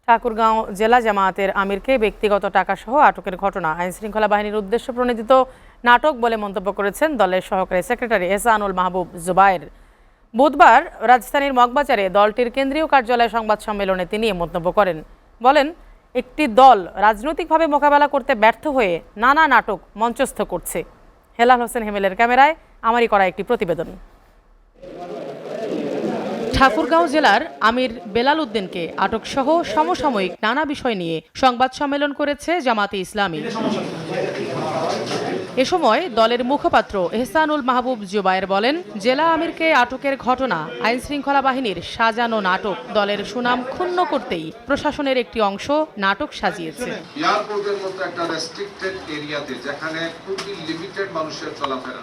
ঠাকুরগাঁও জেলা জামায়াতের আমিরকে ব্যক্তিগত টাকাসহ আটকের ঘটনা আইনশৃঙ্খলা বাহিনীর উদ্দেশ্য প্রণোদিত নাটক বলে মন্তব্য করেছেন দলের সহকারী সেক্রেটারি এহসানুল মাহবুব জুবায়ের। বুধবার রাজধানীর মগবাজারে দলটির কেন্দ্রীয় কার্যালয়ে সংবাদ সম্মেলনে তিনি এ মন্তব্য করেন। বলেন, একটি দল রাজনৈতিকভাবে মোকাবেলা করতে ব্যর্থ হয়ে নানা নাটক মঞ্চস্থ করছে। হেলাল হোসেন হেমেলের ক্যামেরায় আমারই করা একটি প্রতিবেদন। ঠাকুরগাঁও জেলার আমির বেলাল উদ্দিনকে আটকসহ সমসাময়িক নানা বিষয় নিয়ে সংবাদ সম্মেলন করেছে জামাতে ইসলামী। এ সময় দলের মুখপাত্র এহসানুল মাহবুব জুবায়ের বলেন, জেলা আমিরকে আটকের ঘটনা আইনশৃঙ্খলা বাহিনীর সাজানো নাটক। দলের সুনাম ক্ষুণ্ণ করতেই প্রশাসনের একটি অংশ নাটক সাজিয়েছে। এয়ারপোর্টের মতো একটা রেস্ট্রিক্টেড এরিয়াতে যেখানে খুবই লিমিটেড মানুষের চলাফেরা,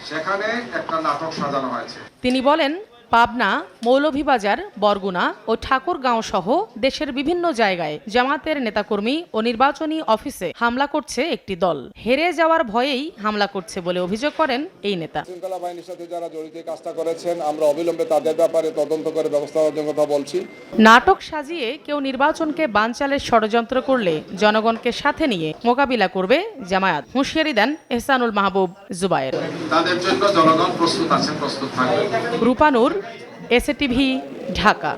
সেখানে একটা নাটক সাজানো হয়েছে। তিনি বলেন, পাবনা, মৌলভীবাজার, বরগুনা ও ঠাকুরগাঁও সহ দেশের বিভিন্ন জায়গায় জামাতের নেতাকর্মী ও নির্বাচনী অফিসে হামলা করছে একটি দল। হেরে যাওয়ার ভয়েই হামলা করছে বলে অভিযোগ করেন এই নেতা। শৃঙ্খলা বাহিনীর সাথে যারা জড়িত কাজটা করেছেন, আমরা অবিলম্বে তাদের ব্যাপারে তদন্ত করে ব্যবস্থা নেওয়ার কথা বলছি। নাটক সাজিয়ে কেউ নির্বাচনকে বানচালের ষড়যন্ত্র করলে জনগণকে সাথে নিয়ে মোকাবিলা করবে জামায়াত, হুঁশিয়ারি দেন এহসানুল মাহবুব জুবায়ের। তাদের জন্য জনগণ প্রস্তুত আছে, প্রস্তুত থাকবে। রূপানুর, এসএটিভি, ঢাকা।